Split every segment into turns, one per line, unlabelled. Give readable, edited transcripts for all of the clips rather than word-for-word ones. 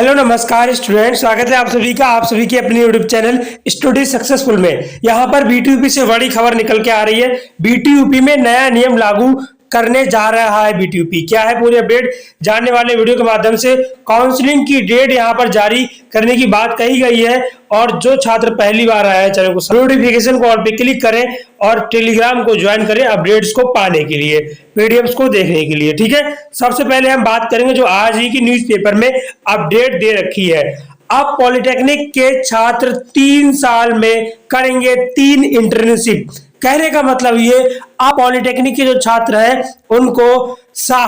Hello नमस्कार student, स्वागत है आप सभी का आप सभी के अपने यूट्यूब चैनल स्टडी सक्सेसफुल में। यहाँ पर बीटीयूपी से बड़ी खबर निकल के आ रही है। बीटीयूपी में नया नियम लागू करने जा रहा है। बीटीयूपी क्या है, पूरी अपडेट जानने वाले वीडियो के माध्यम से। काउंसलिंग की डेट यहाँ पर जारी करने की बात कही गई है और जो छात्र पहली बार आया है चैनल को नोटिफिकेशन को ऑल पे क्लिक करें और टेलीग्राम को ज्वाइन करें अपडेट्स को पाने के लिए, पीडीएफ्स को देखने के लिए। ठीक है, सबसे पहले हम बात करेंगे जो आज ही की न्यूज़पेपर में अपडेट दे रखी है। अब पॉलिटेक्निक के छात्र 3 साल में करेंगे 3 इंटर्नशिप। कहने का मतलब ये, आप पॉलिटेक्निक के जो छात्र हैं उनको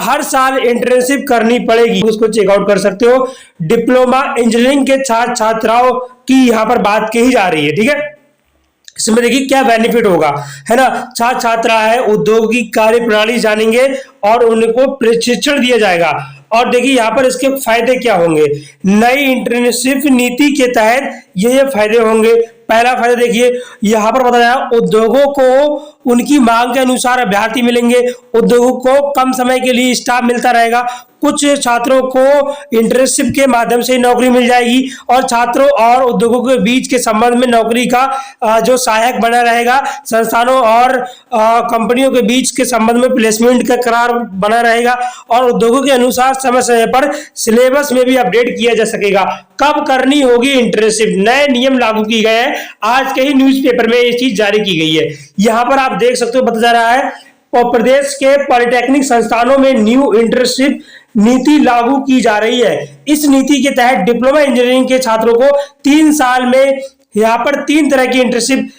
हर साल इंटर्नशिप करनी पड़ेगी। उसको चेकआउट कर सकते हो। डिप्लोमा इंजीनियरिंग के छात्र छात्राओं की यहाँ पर बात कही जा रही है। ठीक है, इसमें देखिए क्या बेनिफिट होगा, है ना। छात्र छात्रा है औद्योगिक कार्य प्रणाली जानेंगे और उनको प्रशिक्षण दिया जाएगा। और देखिए यहाँ पर इसके फायदे क्या होंगे। नई इंटर्नशिप नीति के तहत ये फायदे होंगे। पहला फायदा देखिए, यहाँ पर बताया उद्योगों को उनकी मांग के अनुसार अभ्यर्थी मिलेंगे। उद्योगों को कम समय के लिए स्टाफ मिलता रहेगा। कुछ छात्रों को इंटर्नशिप के माध्यम से नौकरी मिल जाएगी और छात्रों और उद्योगों के बीच के संबंध में नौकरी का जो सहायक बना रहेगा। संस्थानों और कंपनियों के बीच के संबंध में प्लेसमेंट का करार बना रहेगा और उद्योगों के अनुसार समय समय पर सिलेबस में भी अपडेट किया जा सकेगा। कब करनी होगी इंटर्नशिप, नए नियम लागू किए गए हैं। आज के ही न्यूज़पेपर में ये चीज जारी की गई है। यहाँ पर आप देख सकते हो, बताया जा रहा है और प्रदेश के पॉलिटेक्निक संस्थानों में न्यू इंटर्नशिप नीति लागू की जा रही है। इस नीति के तहत डिप्लोमा इंजीनियरिंग के छात्रों को 3 साल में यहाँ पर 3 तरह की इंटर्नशिप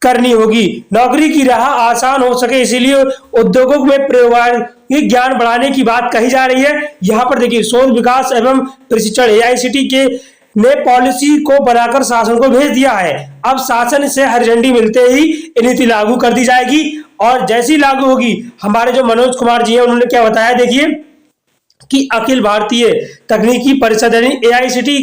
करनी होगी। नौकरी की राह आसान हो सके इसीलिए उद्योगों में प्रायोगिक ज्ञान बढ़ाने की बात कही जा रही है। यहाँ पर देखिए शोध विकास एवं प्रशिक्षण एआईसीटी के ने पॉलिसी को बनाकर शासन को भेज दिया है। अब शासन से हरी झंडी मिलते ही ये नीति लागू कर दी जाएगी और जैसी लागू होगी, हमारे जो मनोज कुमार जी हैं उन्होंने क्या बताया, देखिए कि अखिल भारतीय तकनीकी परिषद यानी एआईसीटी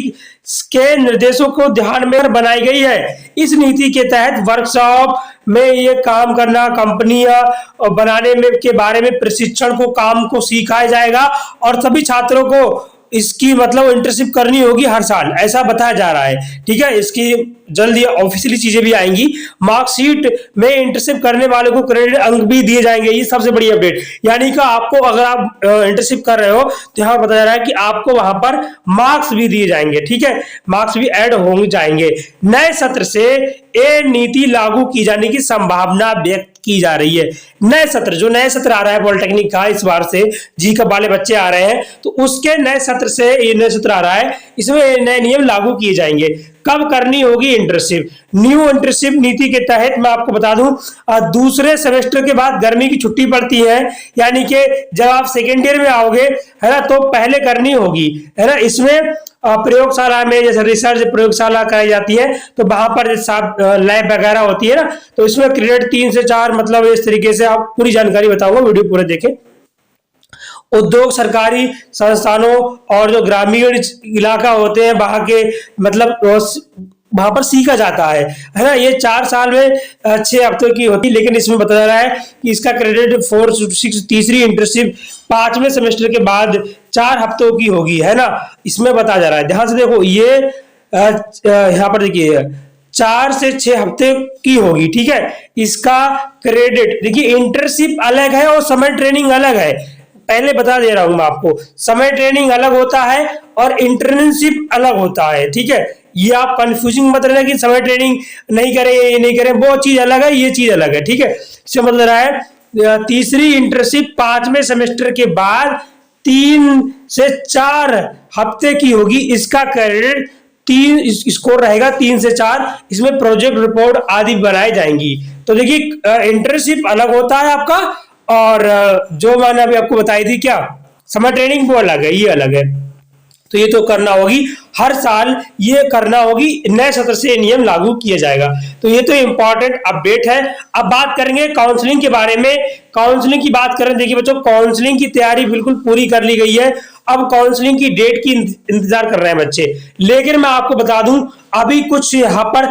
के निर्देशों को ध्यान में बनाई गई है। इस नीति के तहत वर्कशॉप में ये काम करना, कंपनियां बनाने में के बारे में प्रशिक्षण को काम को सिखाया जाएगा और सभी छात्रों को इसकी मतलब इंटर्नशिप करनी होगी हर साल, ऐसा बताया जा रहा है। ठीक है, इसकी जल्दी ऑफिशियली चीजें भी आएंगी। मार्कशीट में इंटर्नशिप करने वालों को क्रेडिट अंक भी दिए जाएंगे। ये सबसे बड़ी अपडेट, यानी कि आपको अगर आप इंटर्नशिप कर रहे हो तो यहाँ बताया जा रहा है कि आपको वहां पर मार्क्स भी दिए जाएंगे। ठीक है, मार्क्स भी ऐड हो जाएंगे। नए सत्र से ये नीति लागू की जाने की संभावना व्यक्त की जा रही है। नए सत्र, जो नए सत्र आ रहा है पॉलिटेक्निक का, इस बार से जी कब वाले बच्चे आ रहे हैं तो उसके नए सत्र से ये नए सत्र आ रहा है, इसमें नए नियम लागू किए जाएंगे। कब करनी होगी इंटर्नशिप, न्यू इंटर्नशिप नीति के तहत मैं आपको बता दूं, दूसरे सेमेस्टर के बाद गर्मी की छुट्टी पड़ती है, यानी कि जब आप सेकेंड ईयर में आओगे, है ना, तो पहले करनी होगी, है ना। इसमें प्रयोगशाला में जैसे रिसर्च प्रयोगशाला कराई जाती है तो वहां पर लैब वगैरह होती है ना, तो इसमें क्रेडिट 3 से 4 मतलब इस तरीके से आप पूरी जानकारी बताऊंगा, वीडियो पूरे देखें। उद्योग, सरकारी संस्थानों और जो ग्रामीण इलाका होते हैं वहां के मतलब वहां पर सीखा जाता है ना। ये 4 साल में 6 हफ्तों की होती है, लेकिन इसमें बताया जा रहा है कि इसका क्रेडिट 4 से 6 तीसरी इंटर्नशिप 5वें सेमेस्टर के बाद 4 हफ्तों की होगी, है ना। इसमें बताया जा रहा है, ध्यान से देखो, ये यहाँ पर देखिए 4 से 6 हफ्ते की होगी। ठीक है, इसका क्रेडिट देखिए, इंटर्नशिप अलग है और समर ट्रेनिंग अलग है। पहले बता दे रहा हूं मैं आपको, समर ट्रेनिंग अलग होता है और इंटर्नशिप अलग होता है। ठीक है, ये आप कंफ्यूजिंग मत रहना कि समर ट्रेनिंग नहीं करें ये नहीं करें, वो चीज अलग है, ये चीज अलग है। ठीक है, इससे मतलब रहा है तीसरी इंटर्नशिप 5वें सेमेस्टर के बाद 3 से 4 हफ्ते की होगी। इसका क्रेडिट 3 स्कोर रहेगा, 3 से 4। इसमें प्रोजेक्ट रिपोर्ट आदि बनाई जाएंगी। तो देखिए इंटर्नशिप अलग होता है आपका और जो मैंने अभी आपको बताई थी क्या समर ट्रेनिंग, वो अलग है, ये अलग है। तो ये तो करना होगी हर साल, ये करना होगी। नए सत्र से नियम लागू किया जाएगा। तो ये तो इंपॉर्टेंट अपडेट है। अब बात करेंगे काउंसलिंग के बारे में। काउंसलिंग की बात करें, देखिए बच्चों, काउंसलिंग की तैयारी बिल्कुल पूरी कर ली गई है। अब काउंसलिंग की डेट की इंतजार कर रहे हैं बच्चे। लेकिन मैं आपको बता दूं, अभी कुछ यहाँ पर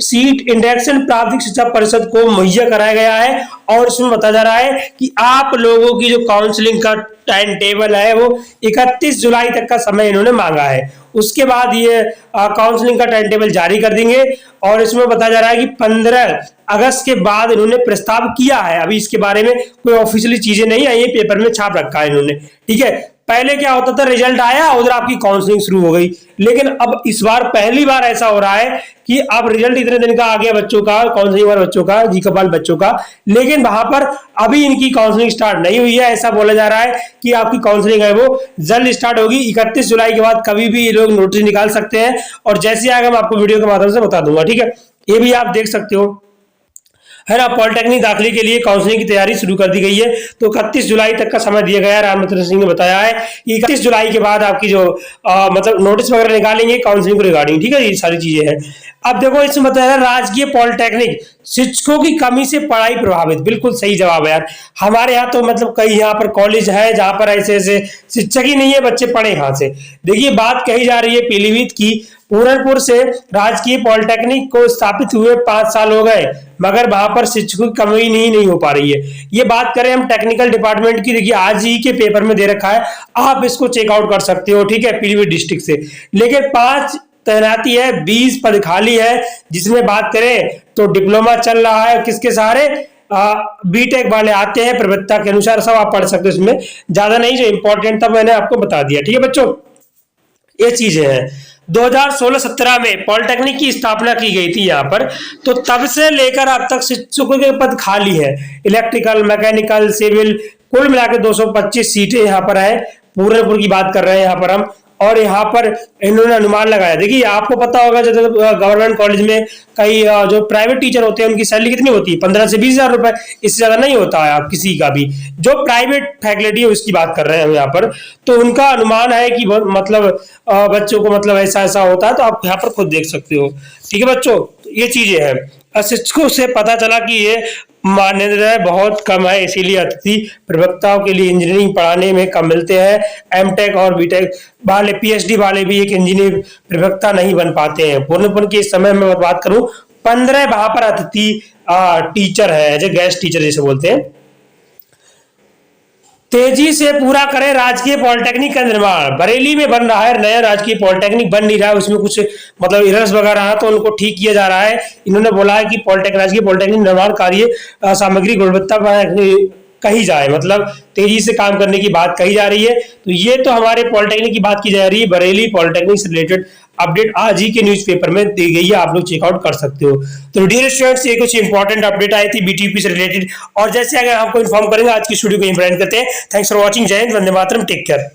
सीट इंडेक्शन प्राथमिक शिक्षा परिषद को मुहैया कराया गया है और इसमें बताया जा रहा है कि आप लोगों की जो काउंसलिंग का टाइम टेबल है वो 31 जुलाई तक का समय इन्होंने मांगा है। उसके बाद ये काउंसलिंग का टाइम टेबल जारी कर देंगे और इसमें बताया जा रहा है कि 15 अगस्त के बाद इन्होंने प्रस्ताव किया है। अभी इसके बारे में कोई ऑफिशियली चीजें नहीं आई, ये पेपर में छाप रखा है इन्होंने, ठीक है। पहले क्या होता था, रिजल्ट आया उधर आपकी काउंसलिंग शुरू हो गई, लेकिन अब इस बार पहली बार ऐसा हो रहा है कि अब रिजल्ट इतने दिन का आ गया बच्चों का, काउंसलिंग वाले बच्चों का, जी कपाल बच्चों का, लेकिन वहां पर अभी इनकी काउंसलिंग स्टार्ट नहीं हुई है। ऐसा बोला जा रहा है कि आपकी काउंसलिंग है वो जल्द स्टार्ट होगी। 31 जुलाई के बाद कभी भी ये लोग नोटिस निकाल सकते हैं और जैसे आएगा मैं आपको वीडियो के माध्यम से बता दूंगा, ठीक है। ये भी आप देख सकते हो, है ना। पॉलिटेक्निक दाखिले के लिए काउंसलिंग की तैयारी शुरू कर दी गई है, तो 31 जुलाई तक का समय दिया गया है। रामचंद्र सिंह ने बताया है कि 31 जुलाई के बाद आपकी जो मतलब नोटिस वगैरह निकालेंगे काउंसलिंग को रिगार्डिंग, ठीक है। ये सारी चीजें हैं। अब देखो इसमें बताया राजकीय पॉलिटेक्निक शिक्षकों की कमी से पढ़ाई प्रभावित, बिल्कुल सही जवाब है यार। हमारे यहाँ तो मतलब कई यहाँ पर कॉलेज है जहां पर ऐसे ऐसे शिक्षक ही नहीं है, बच्चे पढ़े कहां से। देखिए बात कही जा रही है पीलीभीत की, पूरनपुर से राजकीय पॉलिटेक्निक को स्थापित हुए 5 साल हो गए, मगर वहां पर शिक्षकों की कमी नहीं हो पा रही है। ये बात करें हम टेक्निकल डिपार्टमेंट की, देखिए आज ही के पेपर में दे रखा है, आप इसको चेकआउट कर सकते हो, ठीक है, पीलीभीत डिस्ट्रिक्ट से। लेकिन 5 तैनाती है, 20 पद खाली है, जिसमें बात करें तो डिप्लोमा चल रहा है किसके सहारे, बीटेक वाले आते हैं प्रवृत्ता के अनुसार, सब आप पढ़ सकते हो, इसमें ज्यादा नहीं, जो इंपॉर्टेंट था मैंने आपको बता दिया, ठीक है बच्चों। ये चीजें हैं। 2016-17 में पॉलिटेक्निक की स्थापना की गई थी यहाँ पर, तो तब से लेकर अब तक शिक्षकों के पद खाली है, इलेक्ट्रिकल, मैकेनिकल, सिविल, कुल मिलाकर 225 सीटें यहाँ पर है। पूरनपुर की बात कर रहे हैं यहाँ पर हम, और यहाँ पर इन्होंने अनुमान लगाया। देखिए आपको पता होगा जब गवर्नमेंट कॉलेज में कई जो प्राइवेट टीचर होते हैं उनकी सैलरी कितनी होती है, 15 से 20 हजार रुपए, इससे ज्यादा नहीं होता है आप किसी का भी। जो प्राइवेट फैकल्टी है उसकी बात कर रहे हैं हम यहाँ पर, तो उनका अनुमान है कि मतलब बच्चों को मतलब ऐसा ऐसा होता है, तो आप यहाँ पर खुद देख सकते हो, ठीक है बच्चों। ये चीजें हैं। शिक्षकों से पता चला कि ये मान्यता बहुत कम है, इसीलिए अतिथि प्रवक्ताओं के लिए इंजीनियरिंग पढ़ाने में कम मिलते हैं। एमटेक और बीटेक वाले, पीएचडी वाले भी एक इंजीनियर प्रवक्ता नहीं बन पाते हैं। पूर्णपुर के इस समय में बात करूं, 15 वहां पर अतिथि टीचर है, जो गेस्ट टीचर जिसे बोलते हैं। तेजी से पूरा करें राजकीय पॉलिटेक्निक का निर्माण। बरेली में बन रहा है नया राजकीय पॉलिटेक्निक, बन नहीं रहा है, उसमें कुछ मतलब एरर्स वगैरह है, तो उनको ठीक किया जा रहा है। इन्होंने बोला है कि राजकीय पॉलिटेक्निक निर्माण कार्य सामग्री गुणवत्ता कही जाए, मतलब तेजी से काम करने की बात कही जा रही है। तो ये तो हमारे पॉलिटेक्निक की बात की जा रही है। बरेली पॉलिटेक्निक से रिलेटेड अपडेट आज ही के न्यूज़पेपर में दी गई है, आप लोग चेकआउट कर सकते हो। तो डियर स्टूडेंट्स, ये कुछ इंपॉर्टेंट अपडेट आई थी बीटीयूपी से रिलेटेड, और जैसे अगर आपको इन्फॉर्म करेंगे आज की स्टूडियो को इंप्रेजेंट करते हैं। थैंक्स फॉर वॉचिंग, जय हिंद, वंदे मातरम, टेक केयर।